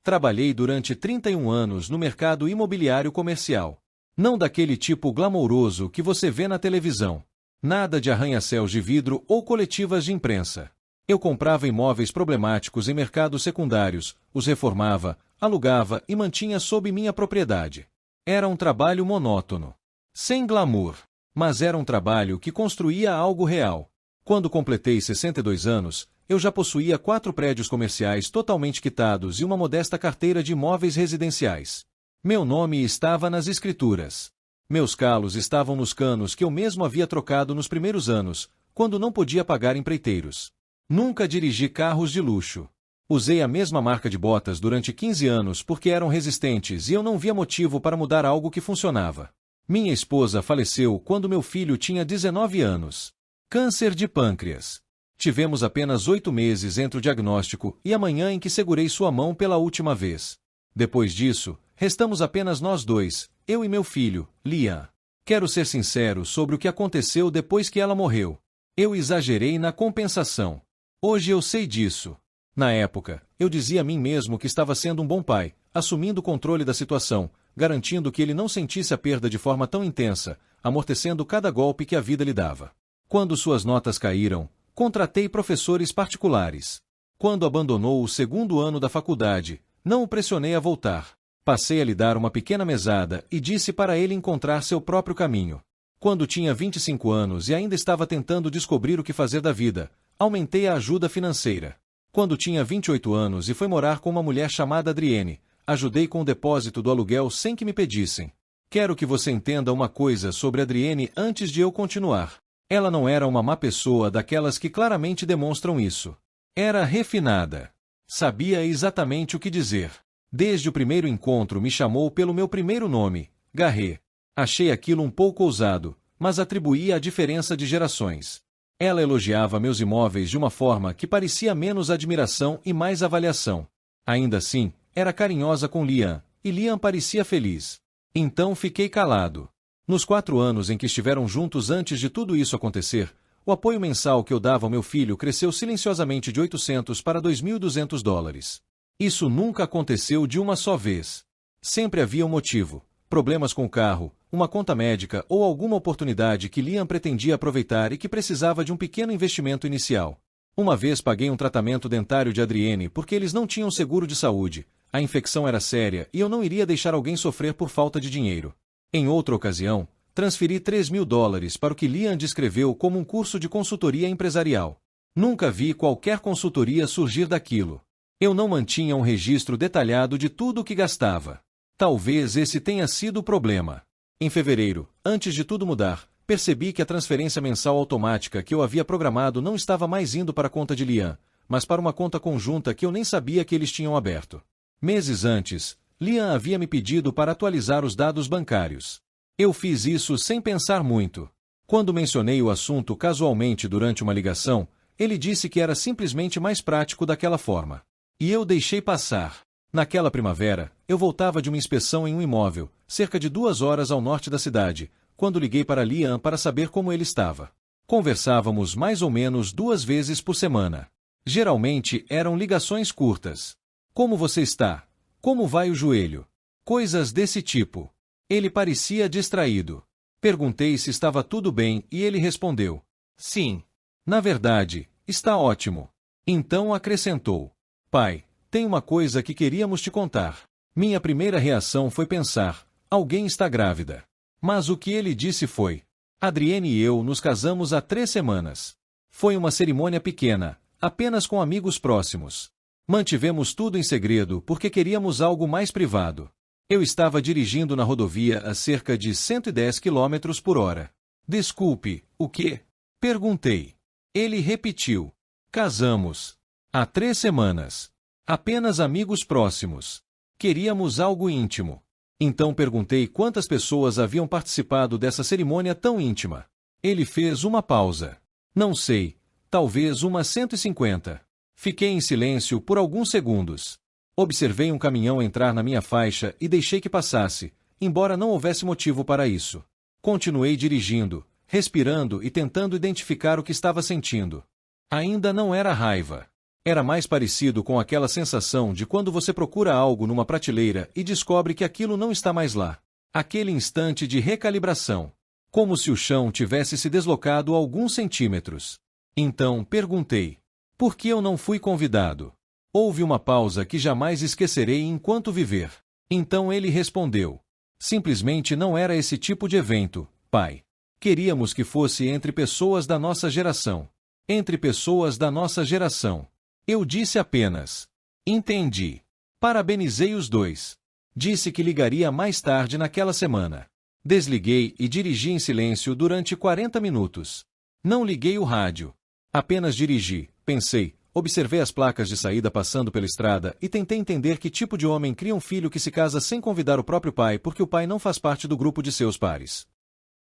Trabalhei durante 31 anos no mercado imobiliário comercial. Não daquele tipo glamouroso que você vê na televisão. Nada de arranha-céus de vidro ou coletivas de imprensa. Eu comprava imóveis problemáticos em mercados secundários, os reformava, alugava e mantinha sob minha propriedade. Era um trabalho monótono. Sem glamour. Mas era um trabalho que construía algo real. Quando completei 62 anos, eu já possuía 4 prédios comerciais totalmente quitados e uma modesta carteira de imóveis residenciais. Meu nome estava nas escrituras. Meus calos estavam nos canos que eu mesmo havia trocado nos primeiros anos, quando não podia pagar empreiteiros. Nunca dirigi carros de luxo. Usei a mesma marca de botas durante 15 anos porque eram resistentes e eu não via motivo para mudar algo que funcionava. Minha esposa faleceu quando meu filho tinha 19 anos. Câncer de pâncreas. Tivemos apenas 8 meses entre o diagnóstico e a manhã em que segurei sua mão pela última vez. Depois disso, restamos apenas nós dois, eu e meu filho, Liam. Quero ser sincero sobre o que aconteceu depois que ela morreu. Eu exagerei na compensação. Hoje eu sei disso. Na época, eu dizia a mim mesmo que estava sendo um bom pai, assumindo o controle da situação, garantindo que ele não sentisse a perda de forma tão intensa, amortecendo cada golpe que a vida lhe dava. Quando suas notas caíram, contratei professores particulares. Quando abandonou o 2º ano da faculdade, não o pressionei a voltar. Passei a lhe dar uma pequena mesada e disse para ele encontrar seu próprio caminho. Quando tinha 25 anos e ainda estava tentando descobrir o que fazer da vida, aumentei a ajuda financeira. Quando tinha 28 anos e foi morar com uma mulher chamada Adriene, ajudei com o depósito do aluguel sem que me pedissem. Quero que você entenda uma coisa sobre Adriene antes de eu continuar. Ela não era uma má pessoa daquelas que claramente demonstram isso. Era refinada. Sabia exatamente o que dizer. Desde o primeiro encontro me chamou pelo meu primeiro nome, Garret. Achei aquilo um pouco ousado, mas atribuía a diferença de gerações. Ela elogiava meus imóveis de uma forma que parecia menos admiração e mais avaliação. Ainda assim, era carinhosa com Liam, e Liam parecia feliz. Então fiquei calado. Nos 4 anos em que estiveram juntos antes de tudo isso acontecer, o apoio mensal que eu dava ao meu filho cresceu silenciosamente de 800 para $2.200. Isso nunca aconteceu de uma só vez. Sempre havia um motivo, problemas com o carro, uma conta médica ou alguma oportunidade que Liam pretendia aproveitar e que precisava de um pequeno investimento inicial. Uma vez paguei um tratamento dentário de Adriene porque eles não tinham seguro de saúde, a infecção era séria e eu não iria deixar alguém sofrer por falta de dinheiro. Em outra ocasião, transferi $3.000 para o que Liam descreveu como um curso de consultoria empresarial. Nunca vi qualquer consultoria surgir daquilo. Eu não mantinha um registro detalhado de tudo o que gastava. Talvez esse tenha sido o problema. Em fevereiro, antes de tudo mudar, percebi que a transferência mensal automática que eu havia programado não estava mais indo para a conta de Liam, mas para uma conta conjunta que eu nem sabia que eles tinham aberto. Meses antes, Liam havia me pedido para atualizar os dados bancários. Eu fiz isso sem pensar muito. Quando mencionei o assunto casualmente durante uma ligação, ele disse que era simplesmente mais prático daquela forma. E eu deixei passar. Naquela primavera, eu voltava de uma inspeção em um imóvel, cerca de 2 horas ao norte da cidade, quando liguei para Liam para saber como ele estava. Conversávamos mais ou menos 2 vezes por semana. Geralmente eram ligações curtas. Como você está? Como vai o joelho? Coisas desse tipo. Ele parecia distraído. Perguntei se estava tudo bem e ele respondeu: sim. Na verdade, está ótimo. Então acrescentou: pai, tem uma coisa que queríamos te contar. Minha primeira reação foi pensar: alguém está grávida. Mas o que ele disse foi: Adriene e eu nos casamos há 3 semanas. Foi uma cerimônia pequena, apenas com amigos próximos. Mantivemos tudo em segredo porque queríamos algo mais privado. Eu estava dirigindo na rodovia a cerca de 110 km por hora. Desculpe, o quê? Perguntei. Ele repetiu: casamos. Há 3 semanas. Apenas amigos próximos. Queríamos algo íntimo. Então perguntei quantas pessoas haviam participado dessa cerimônia tão íntima. Ele fez uma pausa. Não sei, talvez umas 150. Fiquei em silêncio por alguns segundos. Observei um caminhão entrar na minha faixa e deixei que passasse, embora não houvesse motivo para isso. Continuei dirigindo, respirando e tentando identificar o que estava sentindo. Ainda não era raiva. Era mais parecido com aquela sensação de quando você procura algo numa prateleira e descobre que aquilo não está mais lá. Aquele instante de recalibração. Como se o chão tivesse se deslocado alguns centímetros. Então, perguntei: por que eu não fui convidado? Houve uma pausa que jamais esquecerei enquanto viver. Então ele respondeu: simplesmente não era esse tipo de evento, pai. Queríamos que fosse entre pessoas da nossa geração. Entre pessoas da nossa geração. Eu disse apenas: entendi. Parabenizei os dois. Disse que ligaria mais tarde naquela semana. Desliguei e dirigi em silêncio durante 40 minutos. Não liguei o rádio. Apenas dirigi, pensei, observei as placas de saída passando pela estrada e tentei entender que tipo de homem cria um filho que se casa sem convidar o próprio pai porque o pai não faz parte do grupo de seus pares.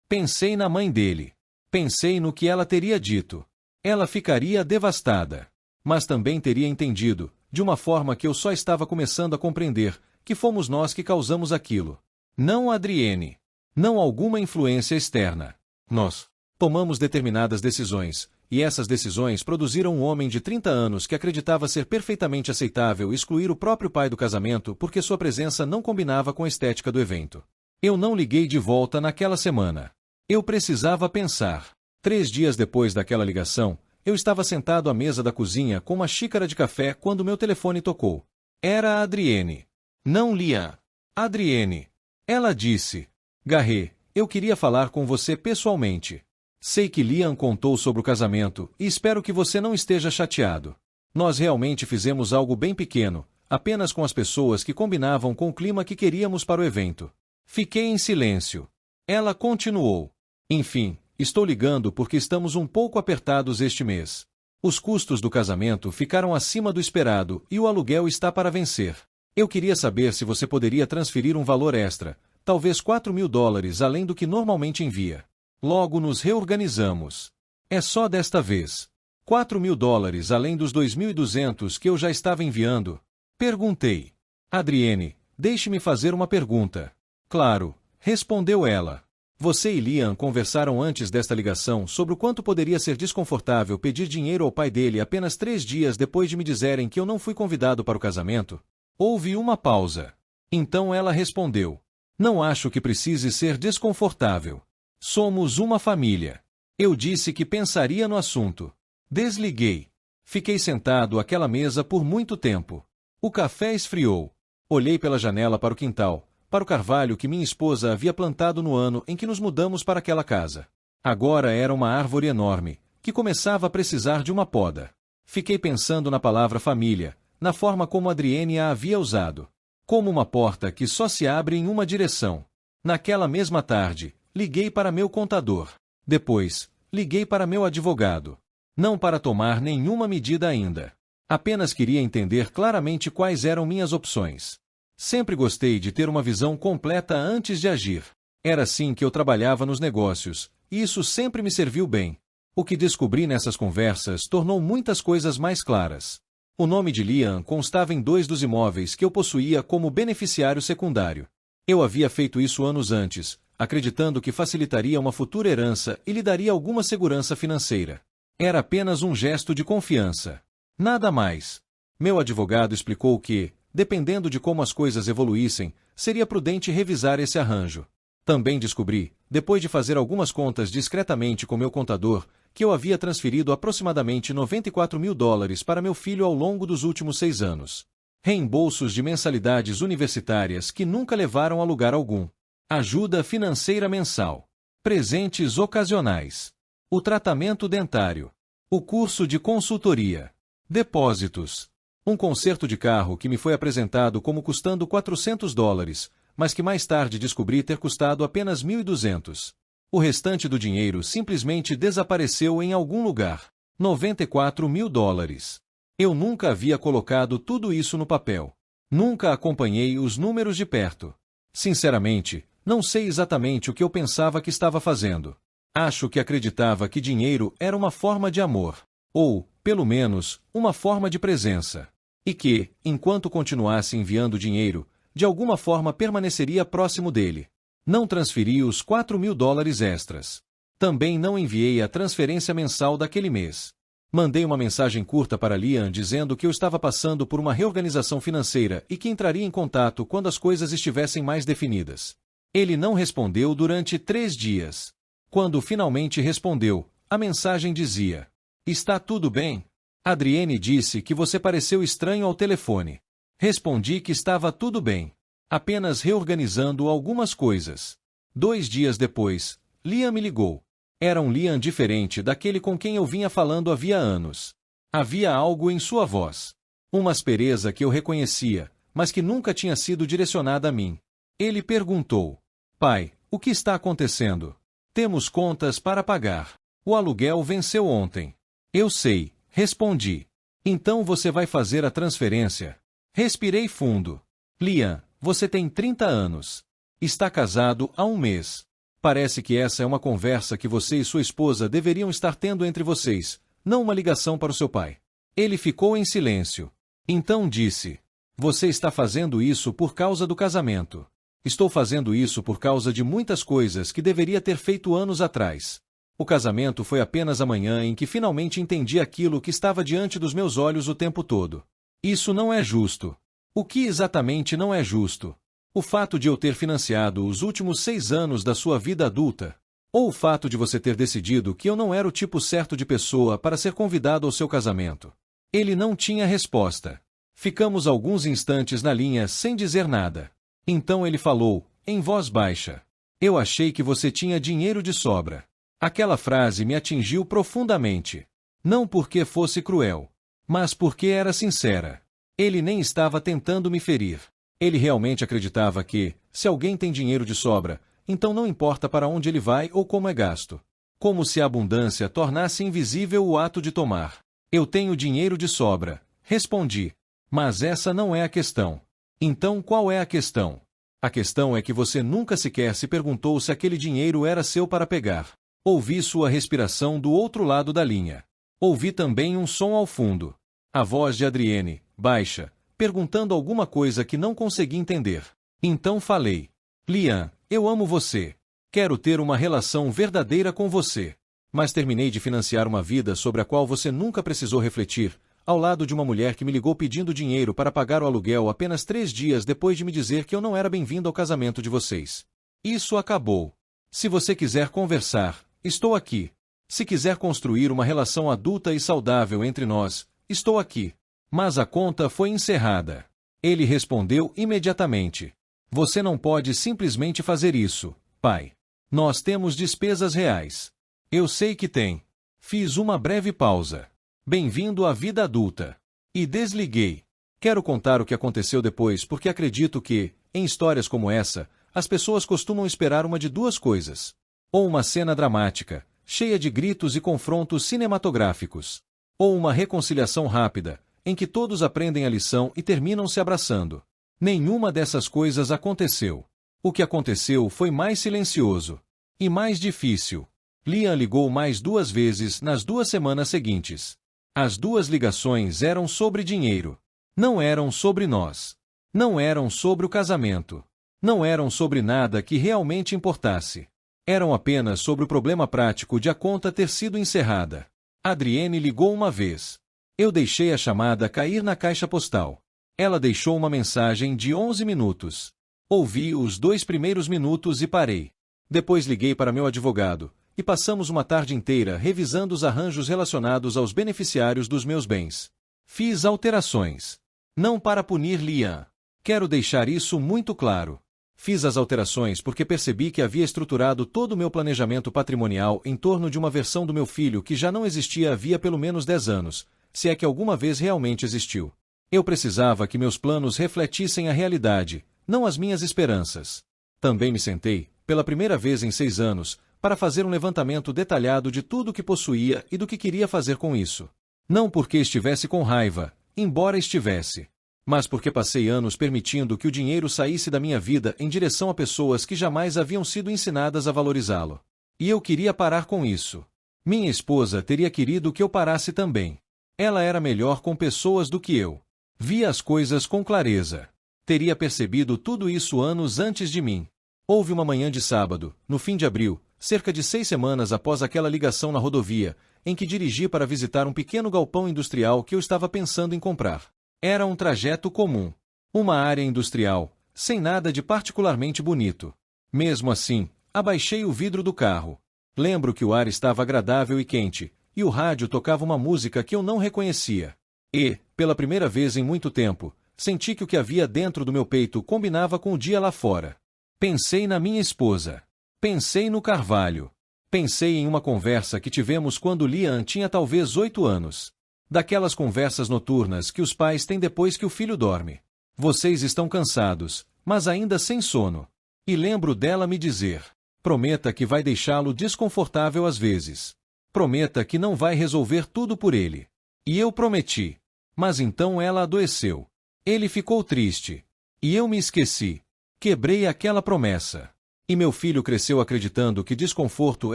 Pensei na mãe dele. Pensei no que ela teria dito. Ela ficaria devastada. Mas também teria entendido, de uma forma que eu só estava começando a compreender, que fomos nós que causamos aquilo. Não Adrienne. Não alguma influência externa. Nós tomamos determinadas decisões, e essas decisões produziram um homem de 30 anos que acreditava ser perfeitamente aceitável excluir o próprio pai do casamento porque sua presença não combinava com a estética do evento. Eu não liguei de volta naquela semana. Eu precisava pensar. 3 dias depois daquela ligação, eu estava sentado à mesa da cozinha com uma xícara de café quando meu telefone tocou. Era a Adrienne. Não Lian. Adrienne. Ela disse: Garret, eu queria falar com você pessoalmente. Sei que Lian contou sobre o casamento e espero que você não esteja chateado. Nós realmente fizemos algo bem pequeno, apenas com as pessoas que combinavam com o clima que queríamos para o evento. Fiquei em silêncio. Ela continuou: enfim, estou ligando porque estamos um pouco apertados este mês. Os custos do casamento ficaram acima do esperado e o aluguel está para vencer. Eu queria saber se você poderia transferir um valor extra, talvez $4.000 além do que normalmente envia. Logo nos reorganizamos. É só desta vez. $4.000 além dos 2.200 que eu já estava enviando? Perguntei. Adrienne, deixe-me fazer uma pergunta. Claro, respondeu ela. Você e Lian conversaram antes desta ligação sobre o quanto poderia ser desconfortável pedir dinheiro ao pai dele apenas 3 dias depois de me dizerem que eu não fui convidado para o casamento? Houve uma pausa. Então ela respondeu: não acho que precise ser desconfortável. Somos uma família. Eu disse que pensaria no assunto. Desliguei. Fiquei sentado àquela mesa por muito tempo. O café esfriou. Olhei pela janela para o quintal, para o carvalho que minha esposa havia plantado no ano em que nos mudamos para aquela casa. Agora era uma árvore enorme, que começava a precisar de uma poda. Fiquei pensando na palavra família, na forma como Adrienne a havia usado. Como uma porta que só se abre em uma direção. Naquela mesma tarde, liguei para meu contador. Depois, liguei para meu advogado. Não para tomar nenhuma medida ainda. Apenas queria entender claramente quais eram minhas opções. Sempre gostei de ter uma visão completa antes de agir. Era assim que eu trabalhava nos negócios, e isso sempre me serviu bem. O que descobri nessas conversas tornou muitas coisas mais claras. O nome de Lian constava em 2 dos imóveis que eu possuía como beneficiário secundário. Eu havia feito isso anos antes, acreditando que facilitaria uma futura herança e lhe daria alguma segurança financeira. Era apenas um gesto de confiança. Nada mais. Meu advogado explicou que, dependendo de como as coisas evoluíssem, seria prudente revisar esse arranjo. Também descobri, depois de fazer algumas contas discretamente com meu contador, que eu havia transferido aproximadamente $94.000 para meu filho ao longo dos últimos 6 anos. Reembolsos de mensalidades universitárias que nunca levaram a lugar algum. Ajuda financeira mensal. Presentes ocasionais. O tratamento dentário. O curso de consultoria. Depósitos. Um conserto de carro que me foi apresentado como custando $400, mas que mais tarde descobri ter custado apenas 1.200. O restante do dinheiro simplesmente desapareceu em algum lugar. $94.000. Eu nunca havia colocado tudo isso no papel. Nunca acompanhei os números de perto. Sinceramente, não sei exatamente o que eu pensava que estava fazendo. Acho que acreditava que dinheiro era uma forma de amor. Ou, pelo menos, uma forma de presença. E que, enquanto continuasse enviando dinheiro, de alguma forma permaneceria próximo dele. Não transferi os $4.000 extras. Também não enviei a transferência mensal daquele mês. Mandei uma mensagem curta para Liam dizendo que eu estava passando por uma reorganização financeira e que entraria em contato quando as coisas estivessem mais definidas. Ele não respondeu durante 3 dias. Quando finalmente respondeu, a mensagem dizia: "Está tudo bem? Adrienne disse que você pareceu estranho ao telefone." Respondi que estava tudo bem. Apenas reorganizando algumas coisas. 2 dias depois, Liam me ligou. Era um Liam diferente daquele com quem eu vinha falando havia anos. Havia algo em sua voz. Uma aspereza que eu reconhecia, mas que nunca tinha sido direcionada a mim. Ele perguntou: "Pai, o que está acontecendo? Temos contas para pagar. O aluguel venceu ontem." "Eu sei", respondi. "Então você vai fazer a transferência." Respirei fundo. "Liam, você tem 30 anos. Está casado há 1 mês. Parece que essa é uma conversa que você e sua esposa deveriam estar tendo entre vocês, não uma ligação para o seu pai." Ele ficou em silêncio. Então disse: "Você está fazendo isso por causa do casamento." "Estou fazendo isso por causa de muitas coisas que deveria ter feito anos atrás. O casamento foi apenas a manhã em que finalmente entendi aquilo que estava diante dos meus olhos o tempo todo. Isso não é justo." "O que exatamente não é justo? O fato de eu ter financiado os últimos 6 anos da sua vida adulta? Ou o fato de você ter decidido que eu não era o tipo certo de pessoa para ser convidado ao seu casamento?" Ele não tinha resposta. Ficamos alguns instantes na linha sem dizer nada. Então ele falou, em voz baixa: "Eu achei que você tinha dinheiro de sobra." Aquela frase me atingiu profundamente. Não porque fosse cruel, mas porque era sincera. Ele nem estava tentando me ferir. Ele realmente acreditava que, se alguém tem dinheiro de sobra, então não importa para onde ele vai ou como é gasto. Como se a abundância tornasse invisível o ato de tomar. "Eu tenho dinheiro de sobra", respondi. "Mas essa não é a questão." "Então qual é a questão?" "A questão é que você nunca sequer se perguntou se aquele dinheiro era seu para pegar." Ouvi sua respiração do outro lado da linha. Ouvi também um som ao fundo. A voz de Adrienne, baixa, perguntando alguma coisa que não consegui entender. Então falei: "Liam, eu amo você. Quero ter uma relação verdadeira com você. Mas terminei de financiar uma vida sobre a qual você nunca precisou refletir, ao lado de uma mulher que me ligou pedindo dinheiro para pagar o aluguel apenas 3 dias depois de me dizer que eu não era bem-vindo ao casamento de vocês. Isso acabou. Se você quiser conversar, estou aqui. Se quiser construir uma relação adulta e saudável entre nós, estou aqui." Mas a conta foi encerrada. Ele respondeu imediatamente: "Você não pode simplesmente fazer isso, pai. Nós temos despesas reais." "Eu sei que tem." Fiz uma breve pausa. "Bem-vindo à vida adulta." E desliguei. Quero contar o que aconteceu depois porque acredito que, em histórias como essa, as pessoas costumam esperar uma de 2 coisas. Ou uma cena dramática, cheia de gritos e confrontos cinematográficos. Ou uma reconciliação rápida, em que todos aprendem a lição e terminam se abraçando. Nenhuma dessas coisas aconteceu. O que aconteceu foi mais silencioso. E mais difícil. Liam ligou mais 2 vezes nas 2 semanas seguintes. As 2 ligações eram sobre dinheiro. Não eram sobre nós. Não eram sobre o casamento. Não eram sobre nada que realmente importasse. Eram apenas sobre o problema prático de a conta ter sido encerrada. Adrienne ligou uma vez. Eu deixei a chamada cair na caixa postal. Ela deixou uma mensagem de 11 minutos. Ouvi os 2 primeiros minutos e parei. Depois liguei para meu advogado, e passamos uma tarde inteira revisando os arranjos relacionados aos beneficiários dos meus bens. Fiz alterações. Não para punir Liam. Quero deixar isso muito claro. Fiz as alterações porque percebi que havia estruturado todo o meu planejamento patrimonial em torno de uma versão do meu filho que já não existia havia pelo menos 10 anos, se é que alguma vez realmente existiu. Eu precisava que meus planos refletissem a realidade, não as minhas esperanças. Também me sentei, pela primeira vez em 6 anos, para fazer um levantamento detalhado de tudo o que possuía e do que queria fazer com isso. Não porque estivesse com raiva, embora estivesse, mas porque passei anos permitindo que o dinheiro saísse da minha vida em direção a pessoas que jamais haviam sido ensinadas a valorizá-lo. E eu queria parar com isso. Minha esposa teria querido que eu parasse também. Ela era melhor com pessoas do que eu. Via as coisas com clareza. Teria percebido tudo isso anos antes de mim. Houve uma manhã de sábado, no fim de abril, cerca de 6 semanas após aquela ligação na rodovia, em que dirigi para visitar um pequeno galpão industrial que eu estava pensando em comprar. Era um trajeto comum. Uma área industrial, sem nada de particularmente bonito. Mesmo assim, abaixei o vidro do carro. Lembro que o ar estava agradável e quente, e o rádio tocava uma música que eu não reconhecia. E, pela primeira vez em muito tempo, senti que o que havia dentro do meu peito combinava com o dia lá fora. Pensei na minha esposa. Pensei no carvalho. Pensei em uma conversa que tivemos quando Liam tinha talvez 8 anos. Daquelas conversas noturnas que os pais têm depois que o filho dorme. Vocês estão cansados, mas ainda sem sono. E lembro dela me dizer: prometa que vai deixá-lo desconfortável às vezes. Prometa que não vai resolver tudo por ele. E eu prometi. Mas então ela adoeceu. Ele ficou triste. E eu me esqueci. Quebrei aquela promessa. E meu filho cresceu acreditando que desconforto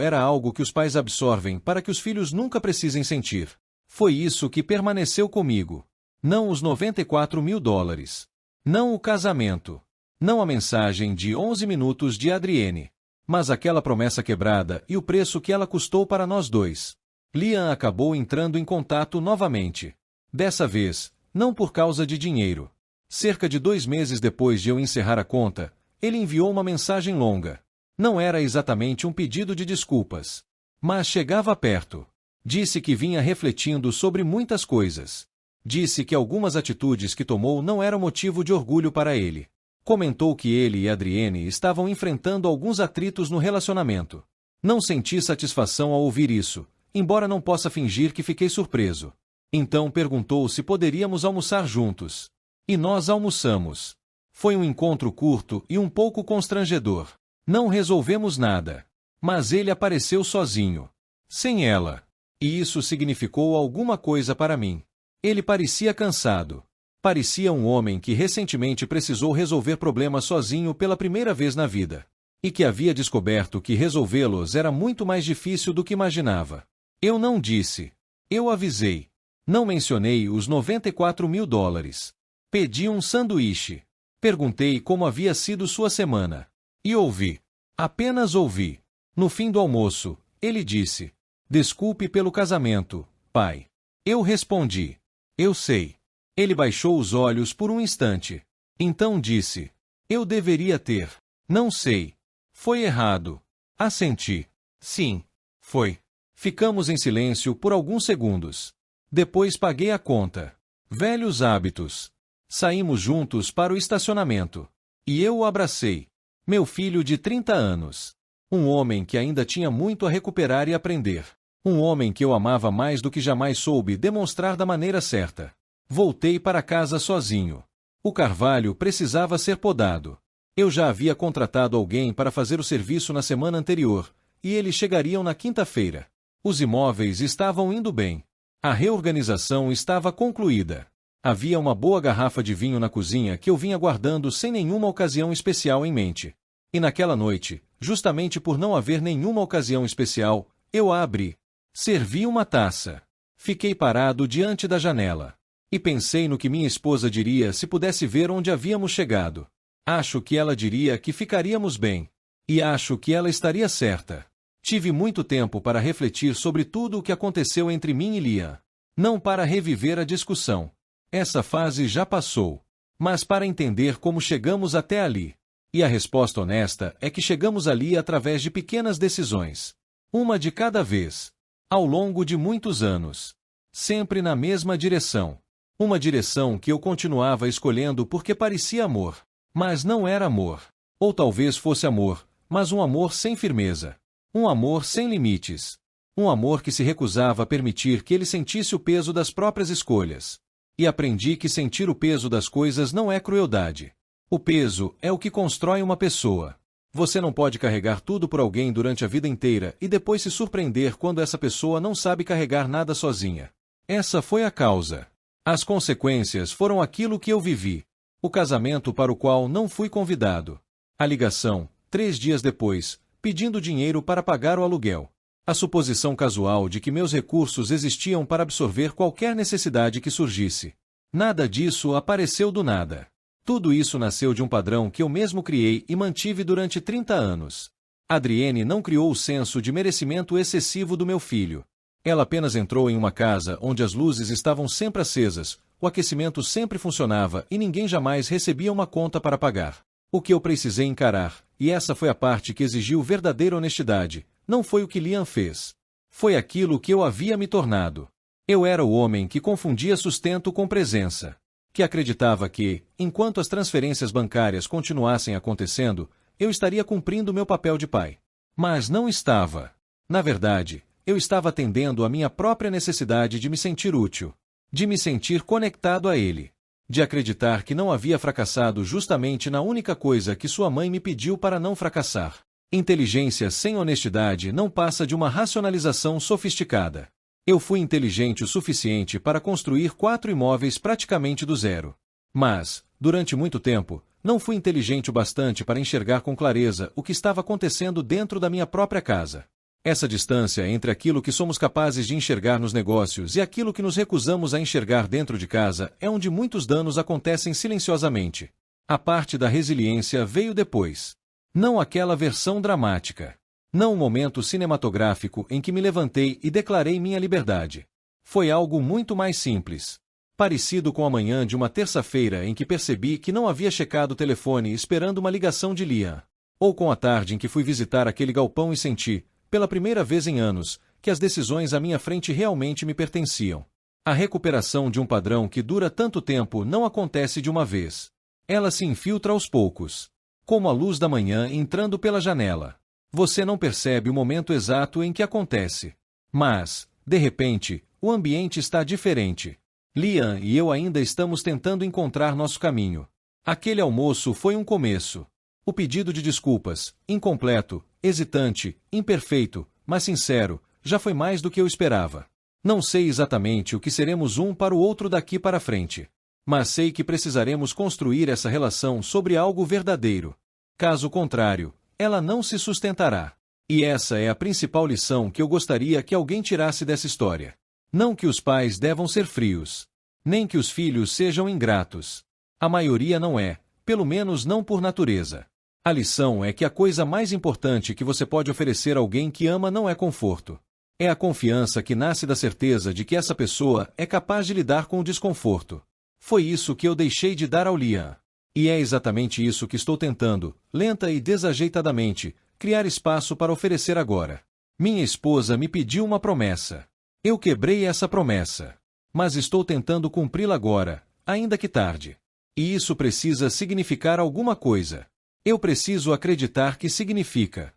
era algo que os pais absorvem para que os filhos nunca precisem sentir. Foi isso que permaneceu comigo. Não os $94.000. Não o casamento. Não a mensagem de 11 minutos de Adrienne. Mas aquela promessa quebrada e o preço que ela custou para nós dois. Liam acabou entrando em contato novamente. Dessa vez, não por causa de dinheiro. Cerca de 2 meses depois de eu encerrar a conta, ele enviou uma mensagem longa. Não era exatamente um pedido de desculpas. Mas chegava perto. Disse que vinha refletindo sobre muitas coisas. Disse que algumas atitudes que tomou não eram motivo de orgulho para ele. Comentou que ele e Adrienne estavam enfrentando alguns atritos no relacionamento. Não senti satisfação ao ouvir isso, embora não possa fingir que fiquei surpreso. Então perguntou se poderíamos almoçar juntos. E nós almoçamos. Foi um encontro curto e um pouco constrangedor. Não resolvemos nada. Mas ele apareceu sozinho. Sem ela. E isso significou alguma coisa para mim. Ele parecia cansado. Parecia um homem que recentemente precisou resolver problemas sozinho pela primeira vez na vida. E que havia descoberto que resolvê-los era muito mais difícil do que imaginava. Eu não disse. Eu avisei. Não mencionei os $94.000. Pedi um sanduíche. Perguntei como havia sido sua semana. E ouvi. Apenas ouvi. No fim do almoço, ele disse: desculpe pelo casamento, pai. Eu respondi: eu sei. Ele baixou os olhos por um instante. Então disse: eu deveria ter. Não sei. Foi errado. Assenti. Sim. Foi. Ficamos em silêncio por alguns segundos. Depois paguei a conta. Velhos hábitos. Saímos juntos para o estacionamento. E eu o abracei. Meu filho de 30 anos. Um homem que ainda tinha muito a recuperar e aprender. Um homem que eu amava mais do que jamais soube demonstrar da maneira certa. Voltei para casa sozinho. O carvalho precisava ser podado. Eu já havia contratado alguém para fazer o serviço na semana anterior, e eles chegariam na quinta-feira. Os imóveis estavam indo bem. A reorganização estava concluída. Havia uma boa garrafa de vinho na cozinha que eu vinha guardando sem nenhuma ocasião especial em mente. E naquela noite, justamente por não haver nenhuma ocasião especial, eu a abri. Servi uma taça. Fiquei parado diante da janela. E pensei no que minha esposa diria se pudesse ver onde havíamos chegado. Acho que ela diria que ficaríamos bem. E acho que ela estaria certa. Tive muito tempo para refletir sobre tudo o que aconteceu entre mim e Liam. Não para reviver a discussão. Essa fase já passou. Mas para entender como chegamos até ali. E a resposta honesta é que chegamos ali através de pequenas decisões. Uma de cada vez. Ao longo de muitos anos. Sempre na mesma direção. Uma direção que eu continuava escolhendo porque parecia amor. Mas não era amor. Ou talvez fosse amor, mas um amor sem firmeza. Um amor sem limites. Um amor que se recusava a permitir que ele sentisse o peso das próprias escolhas. E aprendi que sentir o peso das coisas não é crueldade. O peso é o que constrói uma pessoa. Você não pode carregar tudo por alguém durante a vida inteira e depois se surpreender quando essa pessoa não sabe carregar nada sozinha. Essa foi a causa. As consequências foram aquilo que eu vivi. O casamento para o qual não fui convidado. A ligação, 3 dias depois, pedindo dinheiro para pagar o aluguel. A suposição casual de que meus recursos existiam para absorver qualquer necessidade que surgisse. Nada disso apareceu do nada. Tudo isso nasceu de um padrão que eu mesmo criei e mantive durante 30 anos. Adrienne não criou o senso de merecimento excessivo do meu filho. Ela apenas entrou em uma casa onde as luzes estavam sempre acesas, o aquecimento sempre funcionava e ninguém jamais recebia uma conta para pagar. O que eu precisei encarar, e essa foi a parte que exigiu verdadeira honestidade, não foi o que Liam fez. Foi aquilo que eu havia me tornado. Eu era o homem que confundia sustento com presença. Que acreditava que, enquanto as transferências bancárias continuassem acontecendo, eu estaria cumprindo meu papel de pai. Mas não estava. Na verdade, eu estava atendendo à minha própria necessidade de me sentir útil, de me sentir conectado a ele, de acreditar que não havia fracassado justamente na única coisa que sua mãe me pediu para não fracassar. Inteligência sem honestidade não passa de uma racionalização sofisticada. Eu fui inteligente o suficiente para construir 4 imóveis praticamente do zero. Mas, durante muito tempo, não fui inteligente o bastante para enxergar com clareza o que estava acontecendo dentro da minha própria casa. Essa distância entre aquilo que somos capazes de enxergar nos negócios e aquilo que nos recusamos a enxergar dentro de casa é onde muitos danos acontecem silenciosamente. A parte da resiliência veio depois. Não aquela versão dramática. Não o momento cinematográfico em que me levantei e declarei minha liberdade. Foi algo muito mais simples. Parecido com a manhã de uma terça-feira em que percebi que não havia checado o telefone esperando uma ligação de Liam. Ou com a tarde em que fui visitar aquele galpão e senti, pela primeira vez em anos, que as decisões à minha frente realmente me pertenciam. A recuperação de um padrão que dura tanto tempo não acontece de uma vez. Ela se infiltra aos poucos. Como a luz da manhã entrando pela janela. Você não percebe o momento exato em que acontece. Mas, de repente, o ambiente está diferente. Liam e eu ainda estamos tentando encontrar nosso caminho. Aquele almoço foi um começo. O pedido de desculpas, incompleto, hesitante, imperfeito, mas sincero, já foi mais do que eu esperava. Não sei exatamente o que seremos um para o outro daqui para frente. Mas sei que precisaremos construir essa relação sobre algo verdadeiro. Caso contrário, ela não se sustentará. E essa é a principal lição que eu gostaria que alguém tirasse dessa história. Não que os pais devam ser frios. Nem que os filhos sejam ingratos. A maioria não é, pelo menos não por natureza. A lição é que a coisa mais importante que você pode oferecer a alguém que ama não é conforto. É a confiança que nasce da certeza de que essa pessoa é capaz de lidar com o desconforto. Foi isso que eu deixei de dar ao Liam. E é exatamente isso que estou tentando, lenta e desajeitadamente, criar espaço para oferecer agora. Minha esposa me pediu uma promessa. Eu quebrei essa promessa. Mas estou tentando cumpri-la agora, ainda que tarde. E isso precisa significar alguma coisa. Eu preciso acreditar que significa.